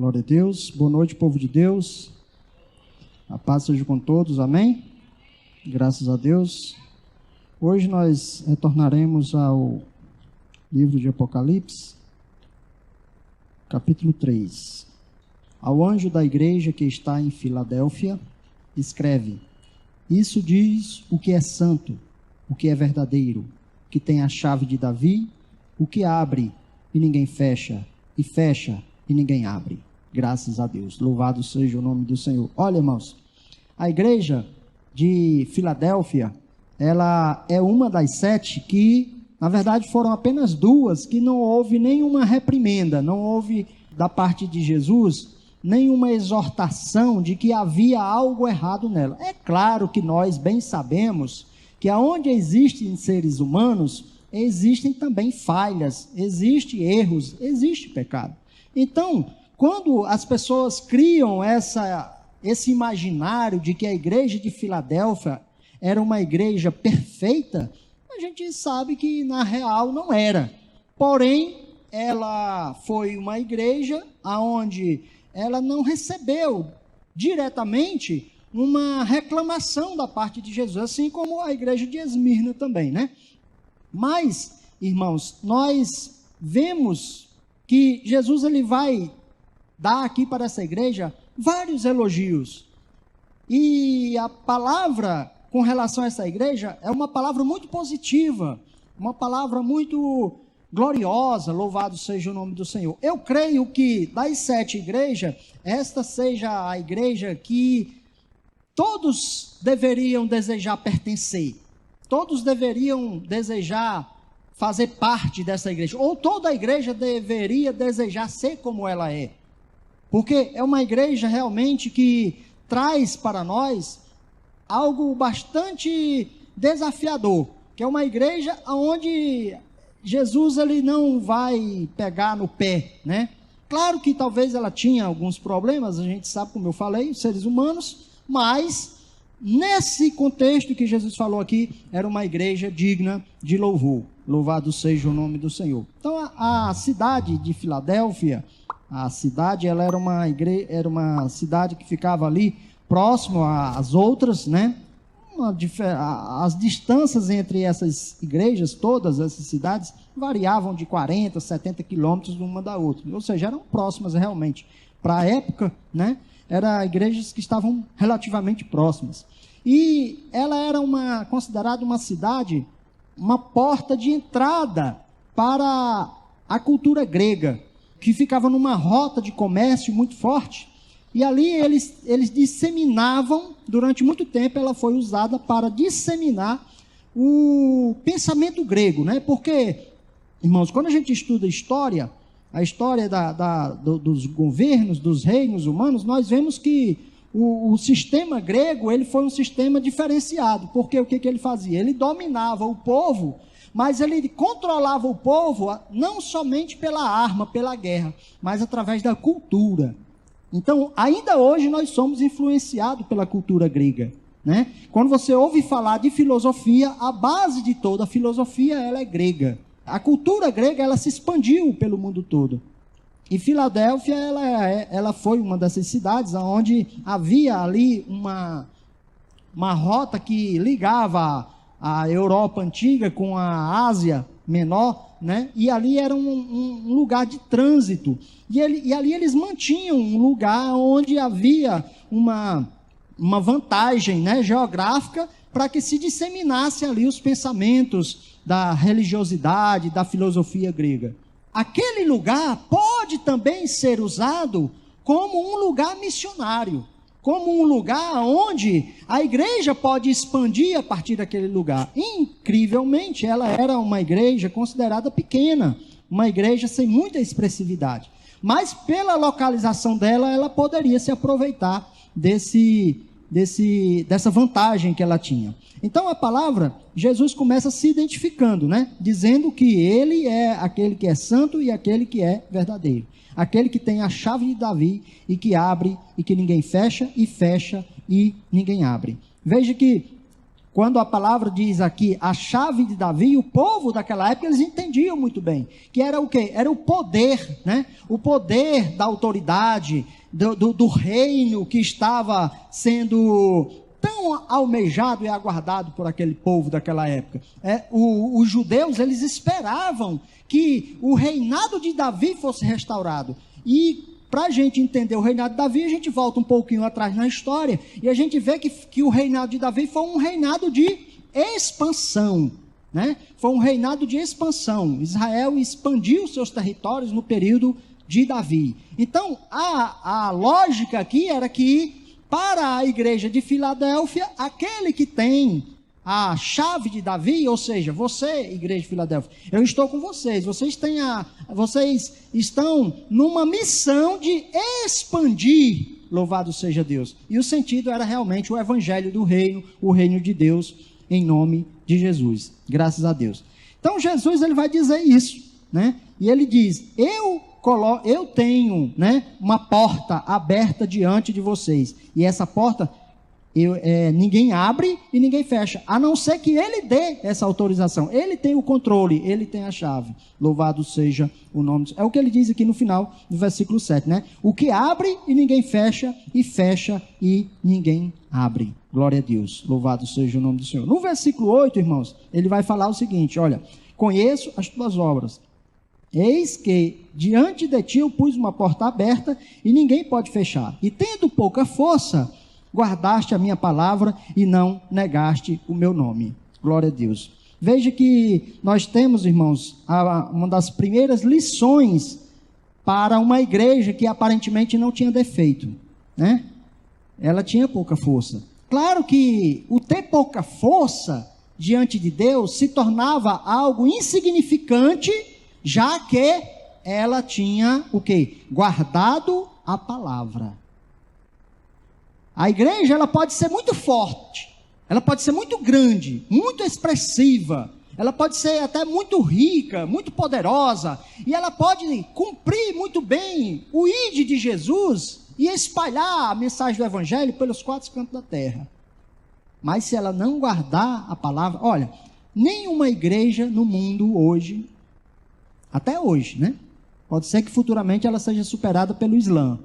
Glória a Deus. Boa noite, povo de Deus. A paz seja com todos. Amém? Graças a Deus. Hoje nós retornaremos ao livro de Apocalipse, capítulo 3. Ao anjo da igreja que está em Filadélfia, escreve: Isso diz o que é santo, o que é verdadeiro, que tem a chave de Davi, o que abre e ninguém fecha, e fecha e ninguém abre. Graças a Deus. Louvado seja o nome do Senhor. Olha, irmãos, a igreja de Filadélfia, ela é uma das 7 que, na verdade, foram apenas 2 que não houve nenhuma reprimenda, não houve da parte de Jesus nenhuma exortação de que havia algo errado nela. É claro que nós bem sabemos que aonde existem seres humanos, existem também falhas, existem erros, existe pecado. Então, quando as pessoas criam esse imaginário de que a igreja de Filadélfia era uma igreja perfeita, a gente sabe que na real não era. Porém, ela foi uma igreja onde ela não recebeu diretamente uma reclamação da parte de Jesus, assim como a igreja de Esmirna também, né? Mas, irmãos, nós vemos que Jesus ele vai dar aqui para essa igreja vários elogios. E a palavra com relação a essa igreja é uma palavra muito positiva, uma palavra muito gloriosa, louvado seja o nome do Senhor. Eu creio que das 7 igrejas, esta seja a igreja que todos deveriam desejar pertencer, todos deveriam desejar fazer parte dessa igreja, ou toda a igreja deveria desejar ser como ela é, porque é uma igreja realmente que traz para nós algo bastante desafiador, que é uma igreja onde Jesus ele não vai pegar no pé, né? Claro que talvez ela tinha alguns problemas, a gente sabe, como eu falei, seres humanos, mas nesse contexto que Jesus falou aqui, era uma igreja digna de louvor. Louvado seja o nome do Senhor. Então a cidade de Filadélfia, a cidade ela era uma cidade que ficava ali próximo às outras, né? As distâncias entre essas igrejas, todas essas cidades, variavam de 40, 70 quilômetros uma da outra, ou seja, eram próximas realmente. Para a época, né? Eram igrejas que estavam relativamente próximas. E ela era considerada uma cidade, uma porta de entrada para a cultura grega, que ficava numa rota de comércio muito forte. E ali eles disseminavam, durante muito tempo ela foi usada para disseminar o pensamento grego, né? Porque, irmãos, quando a gente estuda a história dos governos, dos reinos humanos, nós vemos que o sistema grego ele foi um sistema diferenciado, porque o que ele fazia? Ele dominava o povo, mas ele controlava o povo não somente pela arma, pela guerra, mas através da cultura. Então, ainda hoje nós somos influenciados pela cultura grega, né? Quando você ouve falar de filosofia, a base de toda a filosofia ela é grega. A cultura grega ela se expandiu pelo mundo todo. E Filadélfia ela foi uma dessas cidades onde havia ali uma rota que ligava a Europa antiga com a Ásia menor, né? E ali era um lugar de trânsito. E ali eles mantinham um lugar onde havia uma vantagem, né, geográfica para que se disseminasse ali os pensamentos da religiosidade, da filosofia grega. Aquele lugar pode também ser usado como um lugar missionário, como um lugar onde a igreja pode expandir a partir daquele lugar. Incrivelmente, ela era uma igreja considerada pequena, uma igreja sem muita expressividade. Mas pela localização dela, ela poderia se aproveitar dessa vantagem que ela tinha. Então a palavra, Jesus começa se identificando, né? Dizendo que ele é aquele que é santo e aquele que é verdadeiro. Aquele que tem a chave de Davi e que abre e que ninguém fecha e ninguém abre. Veja que Quando a palavra diz aqui a chave de Davi, o povo daquela época, eles entendiam muito bem, que era o quê? Era o poder, né? O poder da autoridade, do reino que estava sendo tão almejado e aguardado por aquele povo daquela época. Os judeus, eles esperavam que o reinado de Davi fosse restaurado. E para a gente entender o reinado de Davi, a gente volta um pouquinho atrás na história, e a gente vê que o reinado de Davi foi um reinado de expansão, né? Foi um reinado de expansão. Israel expandiu seus territórios no período de Davi. Então, a lógica aqui era que, para a igreja de Filadélfia, aquele que tem a chave de Davi, ou seja, você, igreja de Filadélfia, eu estou com vocês, vocês estão numa missão de expandir, louvado seja Deus. E o sentido era realmente o evangelho do reino, o reino de Deus, em nome de Jesus, graças a Deus. Então Jesus, ele vai dizer isso, né? E ele diz, eu tenho, né, uma porta aberta diante de vocês, e essa porta ninguém abre e ninguém fecha, a não ser que ele dê essa autorização. Ele tem o controle, ele tem a chave. Louvado seja o nome. É o que ele diz aqui no final do versículo 7, né? O que abre e ninguém fecha, e fecha e ninguém abre. Glória a Deus. Louvado seja o nome do Senhor. No versículo 8, irmãos, ele vai falar o seguinte: olha, conheço as tuas obras. Eis que diante de ti eu pus uma porta aberta e ninguém pode fechar. E tendo pouca força, guardaste a minha palavra e não negaste o meu nome. Glória a Deus. Veja que nós temos, irmãos, uma das primeiras lições para uma igreja que aparentemente não tinha defeito, né? Ela tinha pouca força. Claro que o ter pouca força diante de Deus se tornava algo insignificante, já que ela tinha o quê? Guardado a palavra. A igreja, ela pode ser muito forte, ela pode ser muito grande, muito expressiva, ela pode ser até muito rica, muito poderosa, e ela pode cumprir muito bem o ide de Jesus e espalhar a mensagem do evangelho pelos quatro cantos da terra. Mas se ela não guardar a palavra, olha, nenhuma igreja no mundo hoje, até hoje, né? Pode ser que futuramente ela seja superada pelo Islã.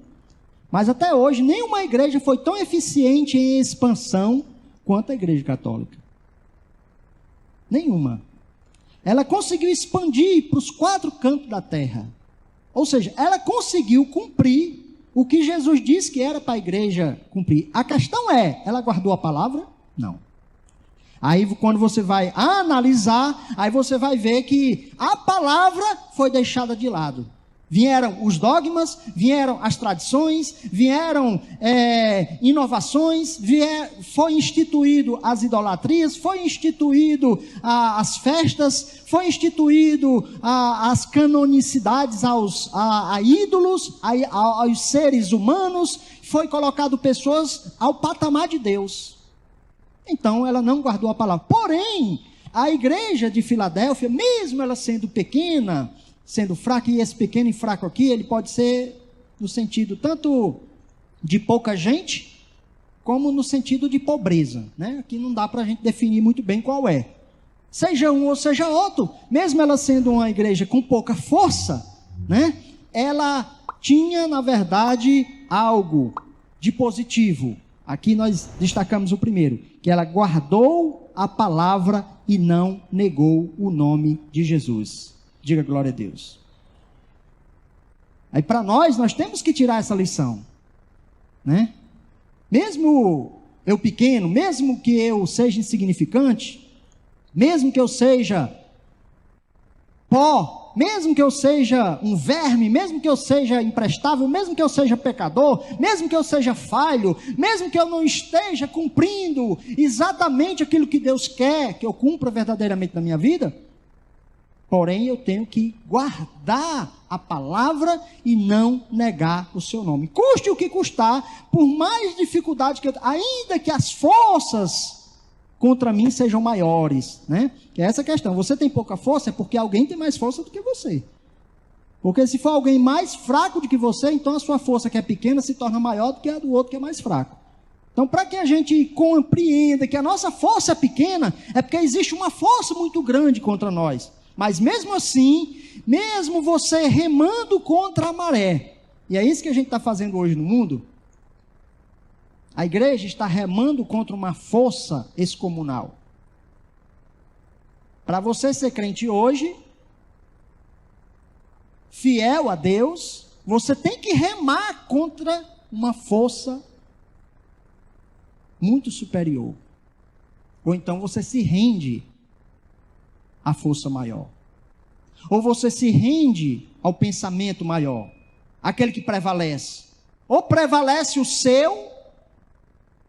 Mas até hoje, nenhuma igreja foi tão eficiente em expansão quanto a igreja católica. Nenhuma. Ela conseguiu expandir para os quatro cantos da terra. Ou seja, ela conseguiu cumprir o que Jesus disse que era para a igreja cumprir. A questão é, ela guardou a palavra? Não. Aí quando você vai analisar, aí você vai ver que a palavra foi deixada de lado. Vieram os dogmas, vieram as tradições, vieram inovações, foi instituído as idolatrias, foi instituído as festas, foi instituído as canonicidades a ídolos, aos seres humanos, foi colocado pessoas ao patamar de Deus. Então ela não guardou a palavra. Porém, a igreja de Filadélfia, mesmo ela sendo pequena, sendo fraco, e esse pequeno e fraco aqui, ele pode ser no sentido tanto de pouca gente, como no sentido de pobreza, né? Aqui não dá para a gente definir muito bem qual é. Seja um ou seja outro, mesmo ela sendo uma igreja com pouca força, né? Ela tinha, na verdade, algo de positivo. Aqui nós destacamos o primeiro, que ela guardou a palavra e não negou o nome de Jesus. Diga glória a Deus. Aí para nós temos que tirar essa lição, né? Mesmo eu pequeno, mesmo que eu seja insignificante, mesmo que eu seja pó, mesmo que eu seja um verme, mesmo que eu seja imprestável, mesmo que eu seja pecador, mesmo que eu seja falho, mesmo que eu não esteja cumprindo exatamente aquilo que Deus quer que eu cumpra verdadeiramente na minha vida, porém eu tenho que guardar a palavra e não negar o seu nome. Custe o que custar, por mais dificuldade que eu tenha, ainda que as forças contra mim sejam maiores, né? Que é essa a questão. Você tem pouca força, é porque alguém tem mais força do que você. Porque se for alguém mais fraco do que você, então a sua força que é pequena se torna maior do que a do outro que é mais fraco. Então, para que a gente compreenda que a nossa força é pequena, é porque existe uma força muito grande contra nós. Mas mesmo assim, mesmo você remando contra a maré, e é isso que a gente está fazendo hoje no mundo, a igreja está remando contra uma força excomunal. Para você ser crente hoje, fiel a Deus, você tem que remar contra uma força muito superior. Ou então você se rende à força maior. Ou você se rende ao pensamento maior, aquele que prevalece. Ou prevalece o seu,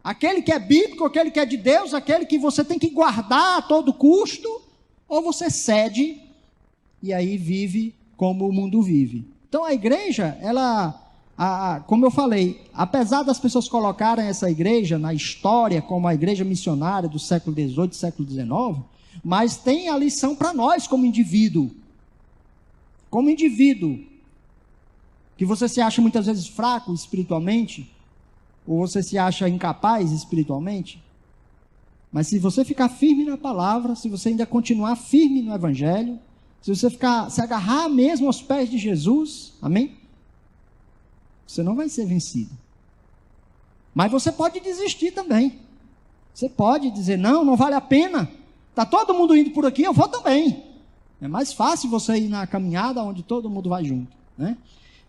aquele que é bíblico, aquele que é de Deus, aquele que você tem que guardar a todo custo, ou você cede e aí vive como o mundo vive. Então a igreja, como eu falei, apesar das pessoas colocarem essa igreja na história como a igreja missionária do século XVIII, século XIX, mas tem a lição para nós como indivíduo. Como indivíduo, que você se acha muitas vezes fraco espiritualmente, ou você se acha incapaz espiritualmente, mas se você ficar firme na palavra, se você ainda continuar firme no evangelho, se você se agarrar mesmo aos pés de Jesus, amém? Você não vai ser vencido. Mas você pode desistir também. Você pode dizer, não vale a pena. Está todo mundo indo por aqui, eu vou também. É mais fácil você ir na caminhada onde todo mundo vai junto, né?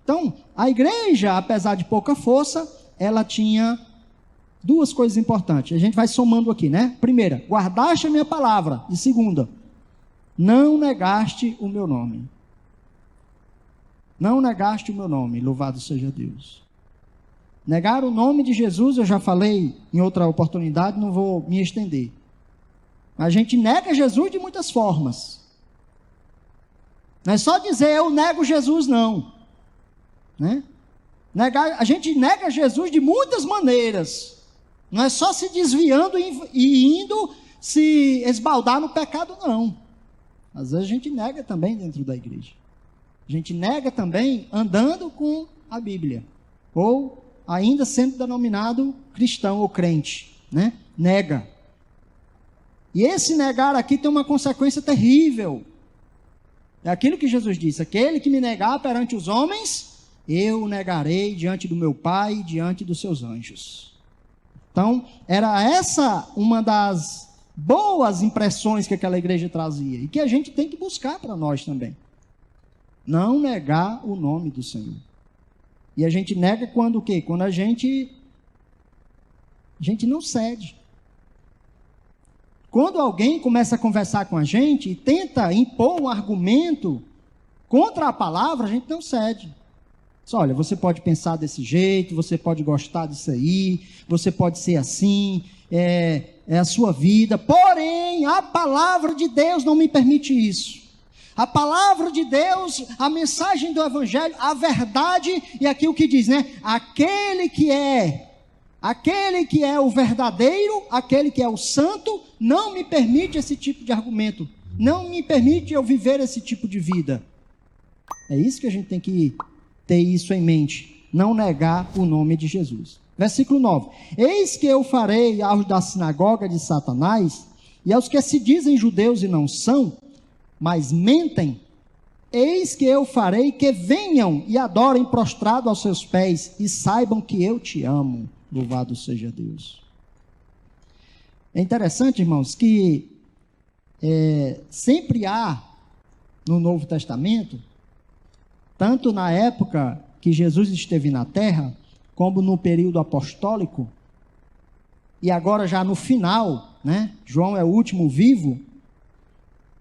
Então, a igreja, apesar de pouca força, ela tinha duas coisas importantes. A gente vai somando aqui, né? Primeira, guardaste a minha palavra. E segunda, não negaste o meu nome. Não negaste o meu nome, louvado seja Deus. Negar o nome de Jesus, eu já falei em outra oportunidade, não vou me estender. A gente nega Jesus de muitas formas. Não é só dizer eu nego Jesus, não. Né? A gente nega Jesus de muitas maneiras. Não é só se desviando e indo se esbaldar no pecado, não. Às vezes a gente nega também dentro da igreja. A gente nega também andando com a Bíblia. Ou ainda sendo denominado cristão ou crente. Né? Nega. E esse negar aqui tem uma consequência terrível. É aquilo que Jesus disse: aquele que me negar perante os homens, eu o negarei diante do meu Pai e diante dos seus anjos. Então, era essa uma das boas impressões que aquela igreja trazia, e que a gente tem que buscar para nós também. Não negar o nome do Senhor. E a gente nega quando o quê? Quando a gente não cede. Quando alguém começa a conversar com a gente e tenta impor um argumento contra a palavra, a gente não cede. Olha, você pode pensar desse jeito, você pode gostar disso aí, você pode ser assim, é a sua vida, porém a palavra de Deus não me permite isso. A palavra de Deus, a mensagem do evangelho, a verdade, e aqui o que diz, né? Aquele que é o verdadeiro, aquele que é o santo, não me permite esse tipo de argumento, não me permite eu viver esse tipo de vida. É isso que a gente tem que ter isso em mente, não negar o nome de Jesus. Versículo 9: eis que eu farei aos da sinagoga de Satanás, e aos que se dizem judeus e não são, mas mentem, eis que eu farei que venham e adorem prostrado aos seus pés, e saibam que eu te amo. Louvado seja Deus. É interessante, irmãos, que sempre há no Novo Testamento, tanto na época que Jesus esteve na terra, como no período apostólico, e agora já no final, né? João é o último vivo,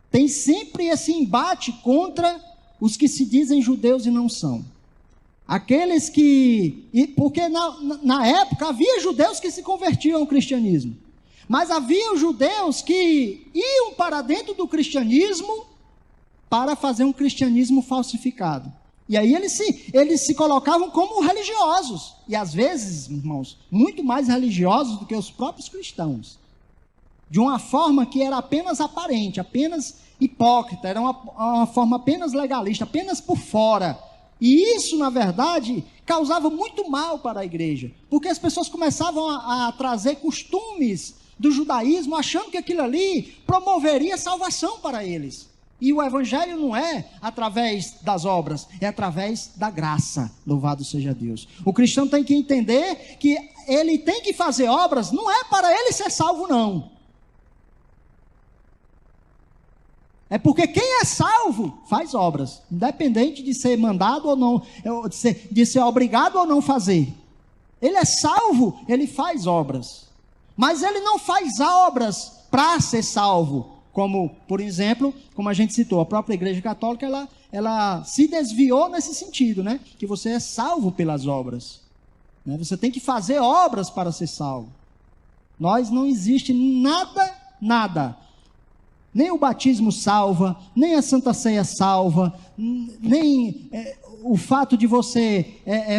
tem sempre esse embate contra os que se dizem judeus e não são. Aqueles que... Porque na época havia judeus que se convertiam ao cristianismo, mas havia judeus que iam para dentro do cristianismo para fazer um cristianismo falsificado. E aí eles se colocavam como religiosos. E às vezes, irmãos, muito mais religiosos do que os próprios cristãos. De uma forma que era apenas aparente, apenas hipócrita, era uma forma apenas legalista, apenas por fora. E isso, na verdade, causava muito mal para a igreja, porque as pessoas começavam a trazer costumes do judaísmo, achando que aquilo ali promoveria salvação para eles. E o evangelho não é através das obras, é através da graça. Louvado seja Deus. O cristão tem que entender que ele tem que fazer obras, não é para ele ser salvo, não. É porque quem é salvo faz obras, independente de ser mandado ou não, de ser obrigado ou não fazer. Ele é salvo, ele faz obras. Mas ele não faz obras para ser salvo. Como, por exemplo, como a gente citou, a própria Igreja Católica, ela se desviou nesse sentido, né? Que você é salvo pelas obras. Né? Você tem que fazer obras para ser salvo. Nós não existe nada. Nem o batismo salva, nem a Santa Ceia salva, nem o fato de você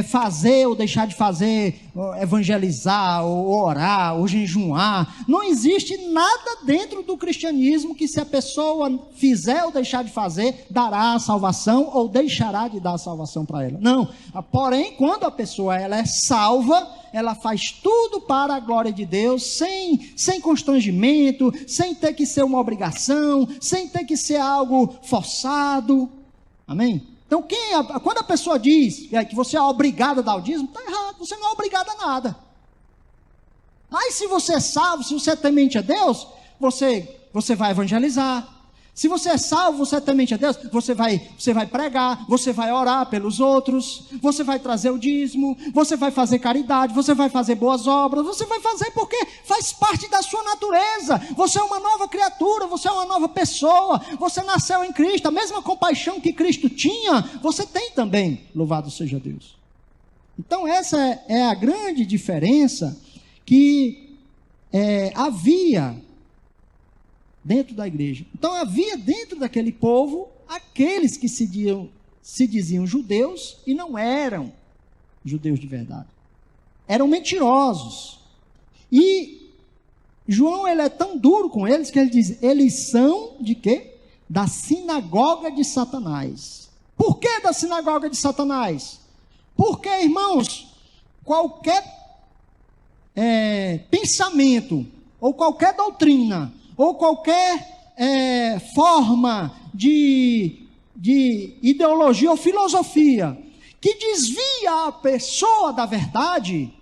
fazer ou deixar de fazer, evangelizar, ou orar, ou jejuar. Não existe nada dentro do cristianismo que, se a pessoa fizer ou deixar de fazer, dará a salvação ou deixará de dar a salvação para ela. Não. Porém, quando a pessoa ela é salva, ela faz tudo para a glória de Deus, sem constrangimento, sem ter que ser uma obrigação, sem ter que ser algo forçado. Amém? Então, quando a pessoa diz que você é obrigado a dar o dízimo, está errado, você não é obrigado a nada. Mas se você é salvo, se você é temente a Deus, você vai evangelizar. Se você é salvo, você é temente a Deus, você vai pregar, você vai orar pelos outros, você vai trazer o dízimo, você vai fazer caridade, você vai fazer boas obras, você vai fazer porque faz parte da sua natureza. Você é uma nova criatura, você é uma nova pessoa, você nasceu em Cristo, a mesma compaixão que Cristo tinha, você tem também, louvado seja Deus. Então essa é a grande diferença que havia dentro da igreja. Então havia dentro daquele povo aqueles que se diziam judeus e não eram judeus de verdade. Eram mentirosos. E João, ele é tão duro com eles que ele diz, eles são de quê? Da sinagoga de Satanás. Por que da sinagoga de Satanás? Porque, irmãos, qualquer pensamento ou qualquer doutrina ou qualquer forma de ideologia ou filosofia que desvia a pessoa da verdade,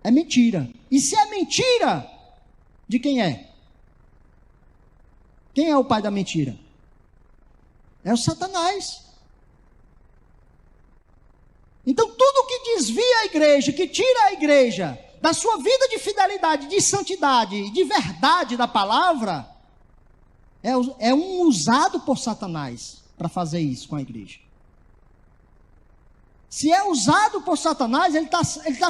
é mentira. E se é mentira, de quem é? Quem é o pai da mentira? É o Satanás. Então tudo que desvia a igreja, que tira a igreja da sua vida de fidelidade, de santidade, de verdade da palavra, é um usado por Satanás para fazer isso com a igreja. Se é usado por Satanás, ele tá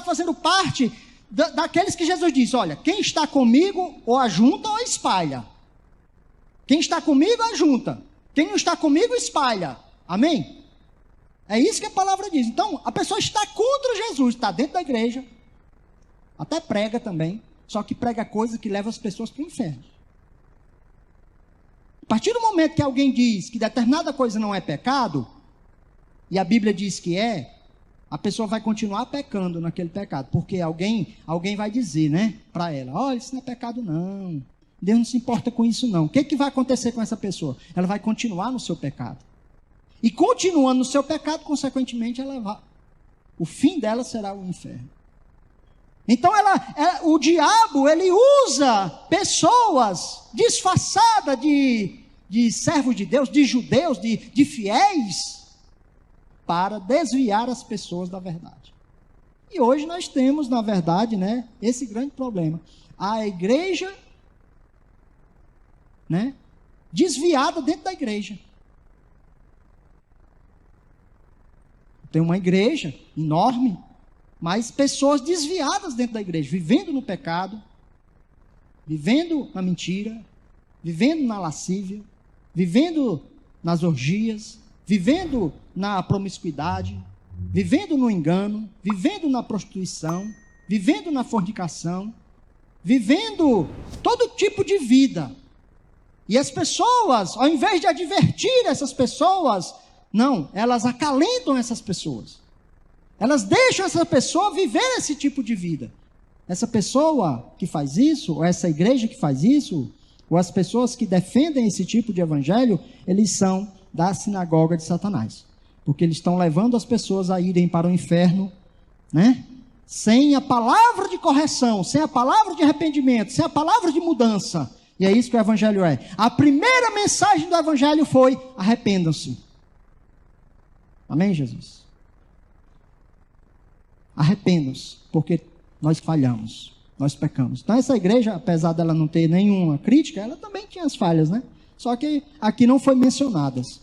fazendo parte daqueles que Jesus disse, olha, quem está comigo, ou ajunta ou espalha. Quem está comigo, ajunta. Quem não está comigo, espalha. Amém? É isso que a palavra diz. Então, a pessoa está contra Jesus, está dentro da igreja, até prega também, só que prega coisa que leva as pessoas para o inferno. A partir do momento que alguém diz que determinada coisa não é pecado, e a Bíblia diz que a pessoa vai continuar pecando naquele pecado, porque alguém vai dizer, né, para ela, olha, isso não é pecado não, Deus não se importa com isso não. O que vai acontecer com essa pessoa? Ela vai continuar no seu pecado. E continuando no seu pecado, consequentemente, o fim dela será o inferno. Então o diabo, ele usa pessoas disfarçadas de servos de Deus, de judeus, de fiéis, para desviar as pessoas da verdade. E hoje nós temos, na verdade, né, esse grande problema. A igreja, né, desviada dentro da igreja. Tem uma igreja enorme, mas pessoas desviadas dentro da igreja, vivendo no pecado, vivendo na mentira, vivendo na lascívia, vivendo nas orgias, vivendo na promiscuidade, vivendo no engano, vivendo na prostituição, vivendo na fornicação, vivendo todo tipo de vida. E as pessoas, ao invés de advertir essas pessoas, Não, elas acalentam essas pessoas. Elas deixam essa pessoa viver esse tipo de vida. Essa pessoa que faz isso, ou essa igreja que faz isso, ou as pessoas que defendem esse tipo de evangelho, eles são da sinagoga de Satanás. Porque eles estão levando as pessoas a irem para o inferno, né? Sem a palavra de correção, sem a palavra de arrependimento, sem a palavra de mudança. E é isso que o evangelho é. A primeira mensagem do evangelho foi: arrependam-se. Amém, Jesus? Arrependam-se, porque nós falhamos, nós pecamos. Então essa igreja, apesar dela não ter nenhuma crítica, ela também tinha as falhas, né? Só que aqui não foi mencionadas.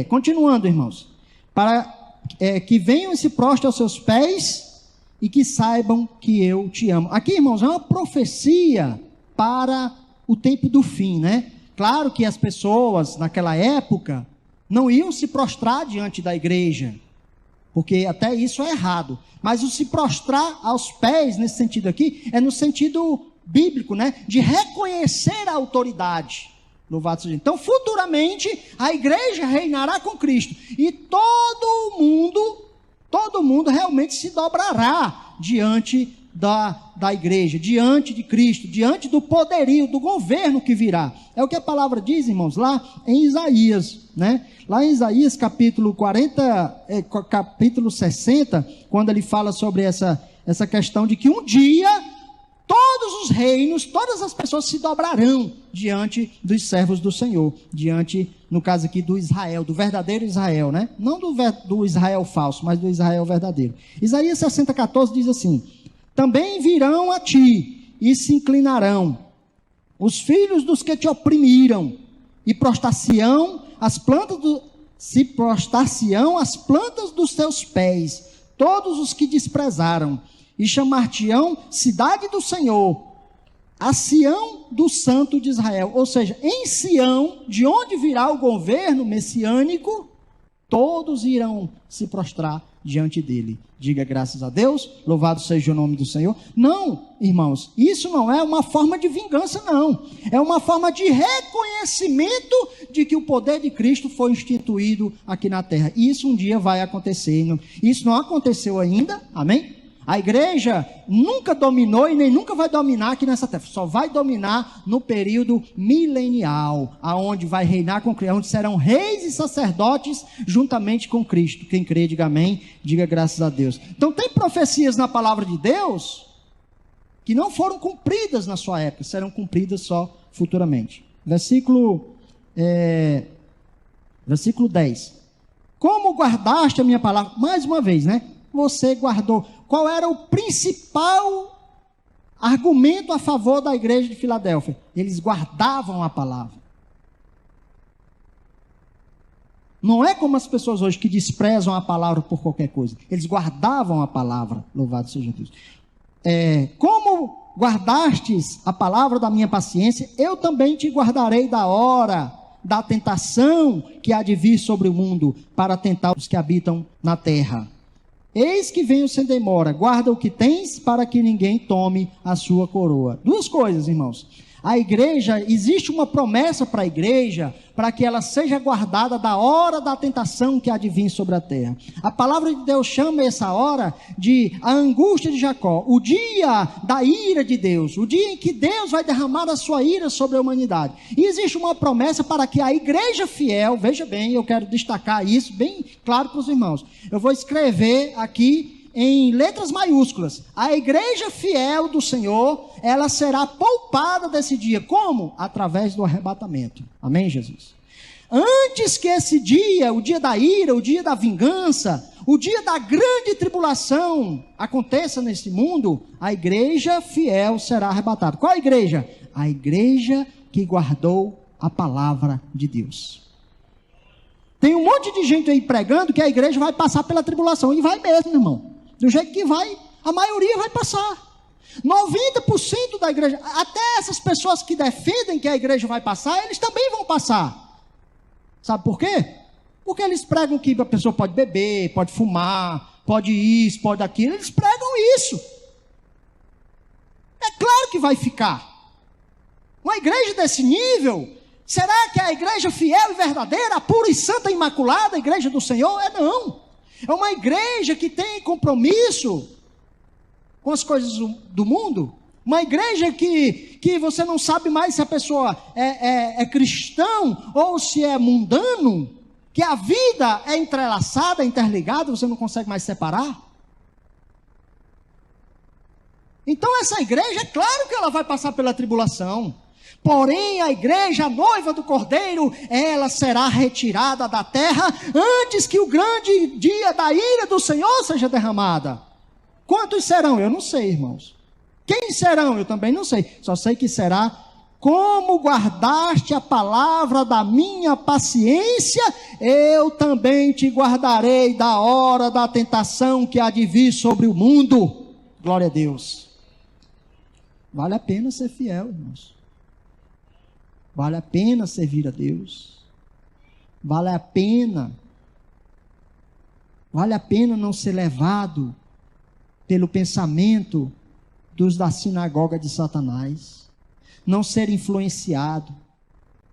Continuando, irmãos. Para que venham e se prostrem aos seus pés e que saibam que eu te amo. Aqui, irmãos, é uma profecia para o tempo do fim, né? Claro que as pessoas naquela época não iam se prostrar diante da igreja, porque até isso é errado. Mas o se prostrar aos pés, nesse sentido aqui, é no sentido bíblico, né? De reconhecer a autoridade. Louvado seja. Então, futuramente, a igreja reinará com Cristo. E todo mundo realmente se dobrará diante da igreja, diante de Cristo, diante do poderio, do governo que virá. É o que a palavra diz, irmãos, lá em Isaías, né? Lá em Isaías capítulo 60, quando ele fala sobre essa questão de que um dia todos os reinos, todas as pessoas se dobrarão diante dos servos do Senhor, diante, no caso aqui, do Israel, do verdadeiro Israel, né? Não do Israel falso, mas do Israel verdadeiro. Isaías 60:14 diz assim: também virão a ti e se inclinarão os filhos dos que te oprimiram e se prostar-se-ão as plantas dos teus pés, todos os que desprezaram, e chamar-te-ão cidade do Senhor, a Sião do Santo de Israel. Ou seja, em Sião, de onde virá o governo messiânico, todos irão se prostrar diante dele. Diga graças a Deus, louvado seja o nome do Senhor. Não, irmãos, isso não é uma forma de vingança, não. É uma forma de reconhecimento de que o poder de Cristo foi instituído aqui na terra. E isso um dia vai acontecer. Isso não aconteceu ainda, amém? A igreja nunca dominou e nem nunca vai dominar aqui nessa terra. Só vai dominar no período milenial, aonde vai reinar com Cristo, onde serão reis e sacerdotes juntamente com Cristo. Quem crê, diga amém, diga graças a Deus. Então tem profecias na palavra de Deus que não foram cumpridas na sua época, serão cumpridas só futuramente. Versículo 10. Como guardaste a minha palavra? Mais uma vez, né? Você guardou. Qual era o principal argumento a favor da igreja de Filadélfia? Eles guardavam a palavra. Não é como as pessoas hoje que desprezam a palavra por qualquer coisa. Eles guardavam a palavra. Louvado seja Deus. Como guardastes a palavra da minha paciência, eu também te guardarei da hora da tentação que há de vir sobre o mundo para tentar os que habitam na terra. Eis que venho sem demora, guarda o que tens para que ninguém tome a sua coroa. Duas coisas, irmãos. A igreja, existe uma promessa para a igreja, para que ela seja guardada da hora da tentação que há de vir sobre a terra. A palavra de Deus chama essa hora de a angústia de Jacó, o dia da ira de Deus, o dia em que Deus vai derramar a sua ira sobre a humanidade. E existe uma promessa para que a igreja fiel, veja bem, eu quero destacar isso bem claro para os irmãos. Eu vou escrever aqui em letras maiúsculas: a igreja fiel do Senhor, ela será poupada desse dia. Como? Através do arrebatamento. Amém, Jesus? Antes que esse dia, o dia da ira, o dia da vingança, o dia da grande tribulação aconteça nesse mundo, a igreja fiel será arrebatada. Qual a igreja? A igreja que guardou a palavra de Deus. Tem um monte de gente aí pregando que a igreja vai passar pela tribulação, e vai mesmo, irmão. Do jeito que vai, a maioria vai passar. 90% da igreja, até essas pessoas que defendem que a igreja vai passar, eles também vão passar. Sabe por quê? Porque eles pregam que a pessoa pode beber, pode fumar, pode isso, pode aquilo. Eles pregam isso. É claro que vai ficar. Uma igreja desse nível, Será que a igreja fiel e verdadeira, a pura e santa e imaculada, a igreja do Senhor? Não. É uma igreja que tem compromisso com as coisas do mundo. Uma igreja que você não sabe mais se a pessoa é cristão ou se é mundano. Que a vida é entrelaçada, interligada, você não consegue mais separar. Então essa igreja, é claro que ela vai passar pela tribulação. Porém a igreja, a noiva do Cordeiro, ela será retirada da terra antes que o grande dia da ira do Senhor seja derramada. Quantos serão? Eu não sei, irmãos. Quem serão? Eu também não sei. Só sei que será: como guardaste a palavra da minha paciência, eu também te guardarei da hora da tentação que há de vir sobre o mundo. Glória a Deus. Vale a pena ser fiel, irmãos. Vale a pena servir a Deus. Vale a pena não ser levado pelo pensamento dos da sinagoga de Satanás. Não ser influenciado.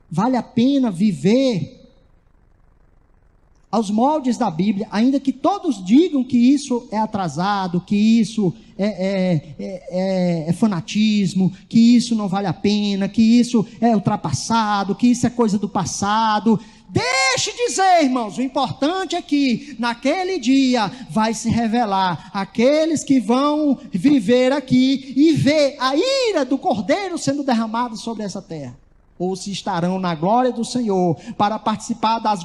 Vale a pena viver aos moldes da Bíblia, ainda que todos digam que isso é atrasado, que isso é fanatismo, que isso não vale a pena, que isso é ultrapassado, que isso é coisa do passado. Deixe dizer, irmãos, o importante é que naquele dia vai se revelar aqueles que vão viver aqui e ver a ira do Cordeiro sendo derramada sobre essa terra. Ou se estarão na glória do Senhor, para participar das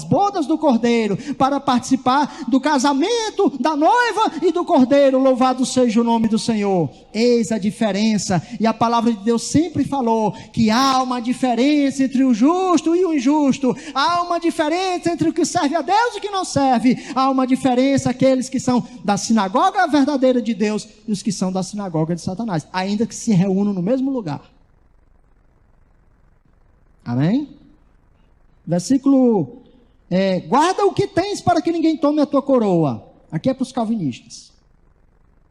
bodas do Cordeiro, para participar do casamento da noiva e do Cordeiro. Louvado seja o nome do Senhor. Eis a diferença, e a palavra de Deus sempre falou que há uma diferença entre o justo e o injusto, há uma diferença entre o que serve a Deus e o que não serve, há uma diferença aqueles que são da sinagoga verdadeira de Deus e os que são da sinagoga de Satanás, ainda que se reúnam no mesmo lugar. Amém? Versículo, guarda o que tens para que ninguém tome a tua coroa. Aqui é para os calvinistas.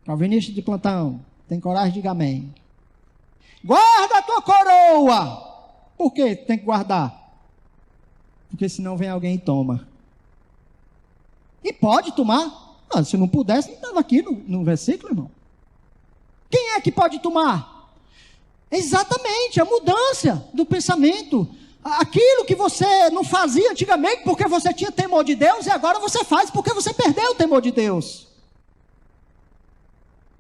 Calvinista de plantão, tem coragem, diga amém. Guarda a tua coroa. Por que tem que guardar? Porque senão vem alguém e toma. E pode tomar. Se não pudesse, não estava aqui no versículo, irmão. Quem é que pode tomar? Exatamente, a mudança do pensamento. Aquilo que você não fazia antigamente porque você tinha temor de Deus, e agora você faz porque você perdeu o temor de Deus.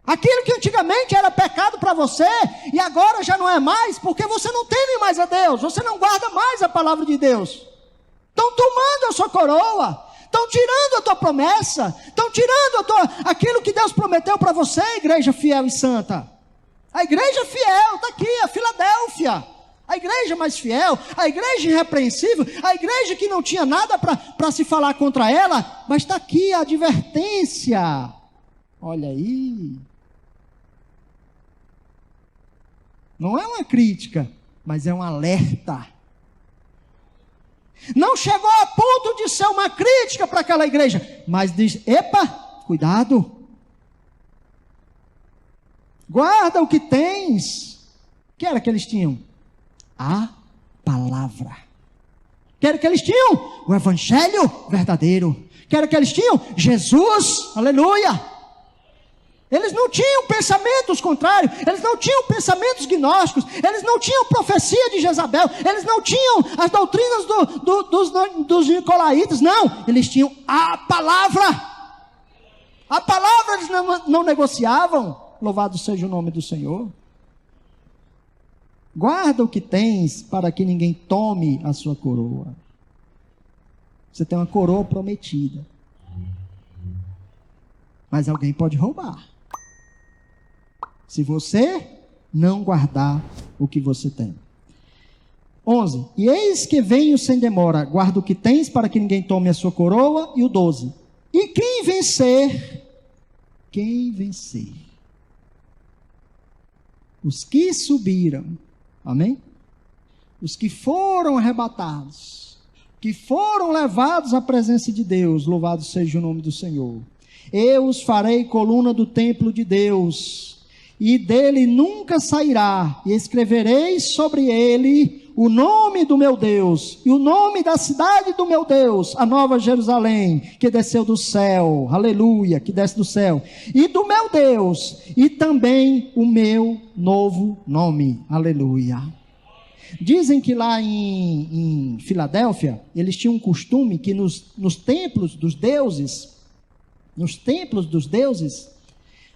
Aquilo que antigamente era pecado para você, e agora já não é mais, porque você não teme mais a Deus, você não guarda mais a palavra de Deus. Estão tomando a sua coroa, estão tirando a tua promessa, estão tirando aquilo que Deus prometeu para você, igreja fiel e santa. A igreja fiel está aqui, a Filadélfia, a igreja mais fiel, a igreja irrepreensível, a igreja que não tinha nada para se falar contra ela, mas está aqui a advertência. Olha aí. Não é uma crítica, mas é um alerta. Não chegou a ponto de ser uma crítica para aquela igreja, mas diz: epa, cuidado. Guarda o que tens. O que era que eles tinham? A palavra. O que era que eles tinham? O evangelho verdadeiro. O que era que eles tinham? Jesus, aleluia. Eles não tinham pensamentos contrários, eles não tinham pensamentos gnósticos, eles não tinham profecia de Jezabel, eles não tinham as doutrinas dos nicolaítas, não, eles tinham a palavra. A palavra eles não negociavam. Louvado seja o nome do Senhor. Guarda o que tens para que ninguém tome a sua coroa. Você tem uma coroa prometida, mas alguém pode roubar, se você não guardar o que você tem. 11. E eis que venho sem demora, guarda o que tens para que ninguém tome a sua coroa. E o 12. E quem vencer? Quem vencer? Os que subiram, amém? Os que foram arrebatados, que foram levados à presença de Deus, louvado seja o nome do Senhor. Eu os farei coluna do templo de Deus, e dele nunca sairá, e escreverei sobre ele o nome do meu Deus, e o nome da cidade do meu Deus, a nova Jerusalém, que desceu do céu, aleluia, que desce do céu, e do meu Deus, e também o meu novo nome, aleluia. Dizem que lá em Filadélfia, eles tinham um costume que nos templos dos deuses,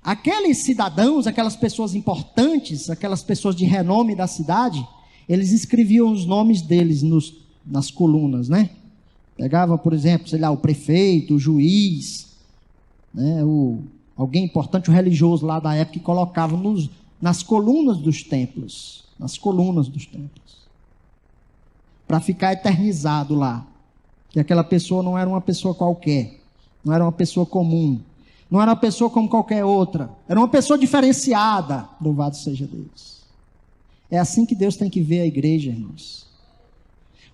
aqueles cidadãos, aquelas pessoas importantes, aquelas pessoas de renome da cidade, eles escreviam os nomes deles nas colunas, né? Pegava, por exemplo, sei lá, o prefeito, o juiz, né? Alguém importante, o religioso lá da época, que colocava nas colunas dos templos, para ficar eternizado lá, que aquela pessoa não era uma pessoa qualquer, não era uma pessoa comum, não era uma pessoa como qualquer outra, era uma pessoa diferenciada, louvado seja Deus. É assim que Deus tem que ver a igreja, irmãos.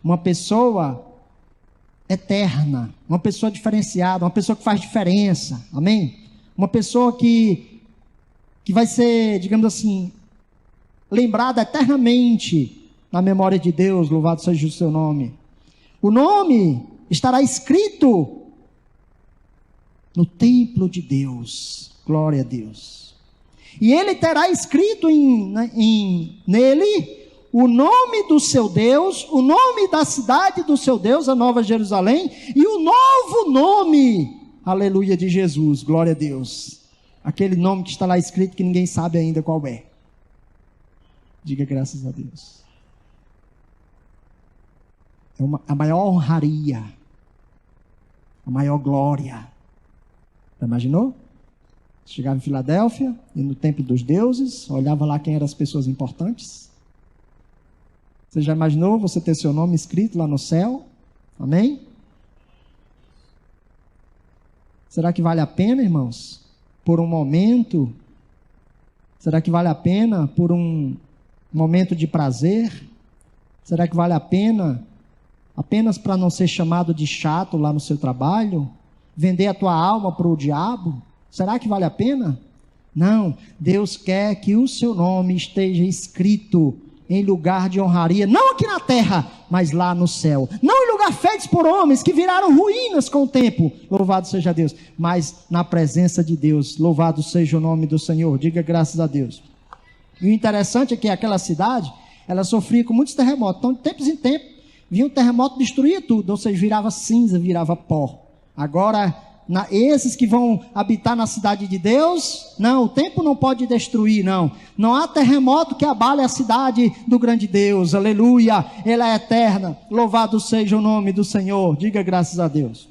Uma pessoa eterna, uma pessoa diferenciada, uma pessoa que faz diferença, amém? Uma pessoa que vai ser, digamos assim, lembrada eternamente na memória de Deus, louvado seja o seu nome. O nome estará escrito no templo de Deus, glória a Deus. E ele terá escrito nele o nome do seu Deus, o nome da cidade do seu Deus, a Nova Jerusalém, e o novo nome, aleluia, de Jesus, glória a Deus. Aquele nome que está lá escrito que ninguém sabe ainda qual é. Diga graças a Deus. É a maior honraria, a maior glória. Já imaginou? Chegava em Filadélfia, e no templo dos deuses, olhava lá quem eram as pessoas importantes. Você já imaginou você ter seu nome escrito lá no céu? Amém? Será que vale a pena, irmãos? Por um momento? Será que vale a pena por um momento de prazer? Será que vale a pena apenas para não ser chamado de chato lá no seu trabalho? Vender a tua alma para o diabo? Será que vale a pena? Não, Deus quer que o seu nome esteja escrito em lugar de honraria, não aqui na terra, mas lá no céu. Não em lugar feito por homens que viraram ruínas com o tempo, louvado seja Deus, mas na presença de Deus, louvado seja o nome do Senhor, diga graças a Deus. E o interessante é que aquela cidade, ela sofria com muitos terremotos, então de tempos em tempos, vinha um terremoto, destruía tudo, ou seja, virava cinza, virava pó. Agora, esses que vão habitar na cidade de Deus, não, o tempo não pode destruir, não há terremoto que abale a cidade do grande Deus, aleluia, ela é eterna, louvado seja o nome do Senhor, diga graças a Deus.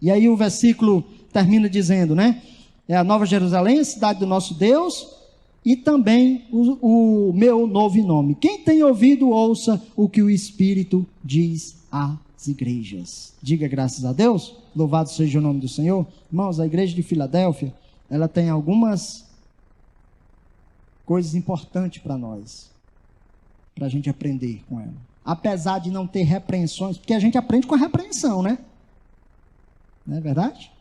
E aí o versículo termina dizendo, né, é a Nova Jerusalém, a cidade do nosso Deus, e também o meu novo nome. Quem tem ouvido, ouça o que o Espírito diz às igrejas. Diga graças a Deus, louvado seja o nome do Senhor. Irmãos, a igreja de Filadélfia, ela tem algumas coisas importantes para nós, para a gente aprender com ela. Apesar de não ter repreensões, porque a gente aprende com a repreensão, né? Não é verdade?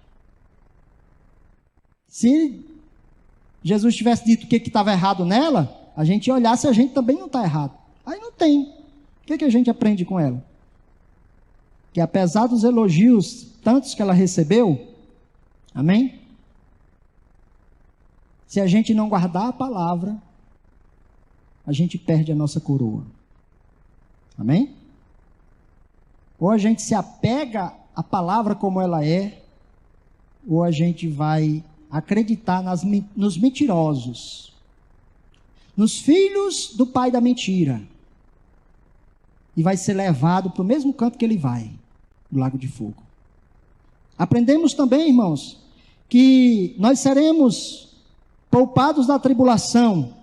Se Jesus tivesse dito o que estava errado nela, a gente ia olhar se a gente também não está errado. Aí não tem. O que a gente aprende com ela? Que apesar dos elogios tantos que ela recebeu, amém? Se a gente não guardar a palavra, a gente perde a nossa coroa. Amém? Ou a gente se apega à palavra como ela é, ou a gente vai acreditar nos mentirosos, nos filhos do pai da mentira, e vai ser levado para o mesmo canto que ele vai, no lago de fogo. Aprendemos também, irmãos, que nós seremos poupados da tribulação.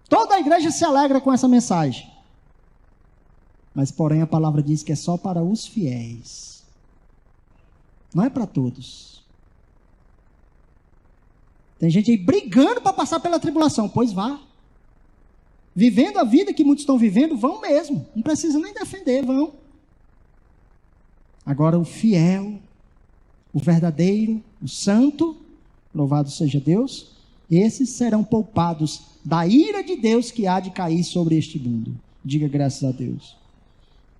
Toda a igreja se alegra com essa mensagem, mas porém a palavra diz que é só para os fiéis, não é para todos. Tem gente aí brigando para passar pela tribulação. Pois vá. Vivendo a vida que muitos estão vivendo, vão mesmo. Não precisa nem defender, vão. Agora o fiel, o verdadeiro, o santo, louvado seja Deus, esses serão poupados da ira de Deus que há de cair sobre este mundo. Diga graças a Deus.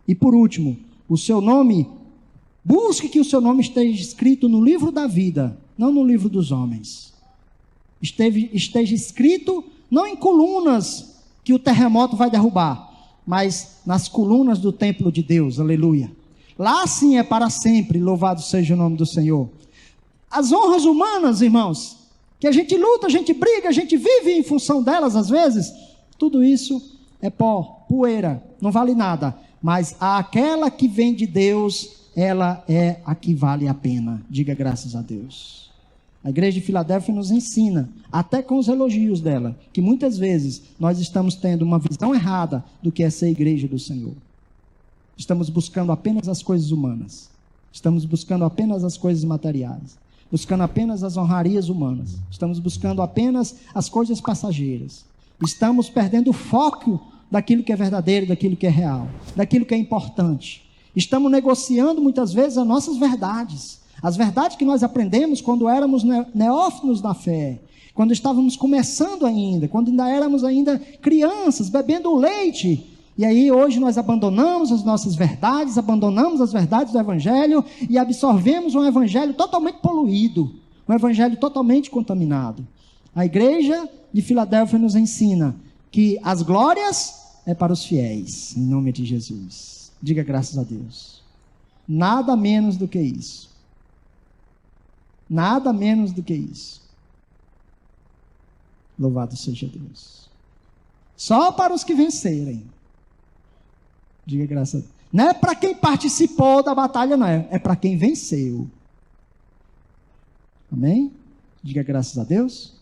E por último, o seu nome, busque que o seu nome esteja escrito no livro da vida, não no livro dos homens. Esteja escrito não em colunas que o terremoto vai derrubar, mas nas colunas do templo de Deus, aleluia. Lá sim é para sempre, louvado seja o nome do Senhor. As honras humanas, irmãos, que a gente luta, a gente briga, a gente vive em função delas às vezes, tudo isso é pó, poeira, não vale nada. Mas aquela que vem de Deus, ela é a que vale a pena. Diga graças a Deus. A igreja de Filadélfia nos ensina, até com os elogios dela, que muitas vezes nós estamos tendo uma visão errada do que é ser igreja do Senhor. Estamos buscando apenas as coisas humanas. Estamos buscando apenas as coisas materiais. Buscando apenas as honrarias humanas. Estamos buscando apenas as coisas passageiras. Estamos perdendo o foco daquilo que é verdadeiro, daquilo que é real, daquilo que é importante. Estamos negociando muitas vezes as nossas verdades. As verdades que nós aprendemos quando éramos neófitos na fé, quando estávamos começando ainda, quando ainda éramos crianças, bebendo leite. E aí hoje nós abandonamos as nossas verdades, abandonamos as verdades do Evangelho e absorvemos um Evangelho totalmente poluído, um Evangelho totalmente contaminado. A igreja de Filadélfia nos ensina que as glórias é para os fiéis, em nome de Jesus. Diga graças a Deus. Nada menos do que isso. Nada menos do que isso. Louvado seja Deus. Só para os que vencerem. Diga graças a Deus. Não é para quem participou da batalha, não. É para quem venceu. Amém? Diga graças a Deus.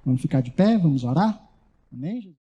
Vamos ficar de pé, vamos orar. Amém?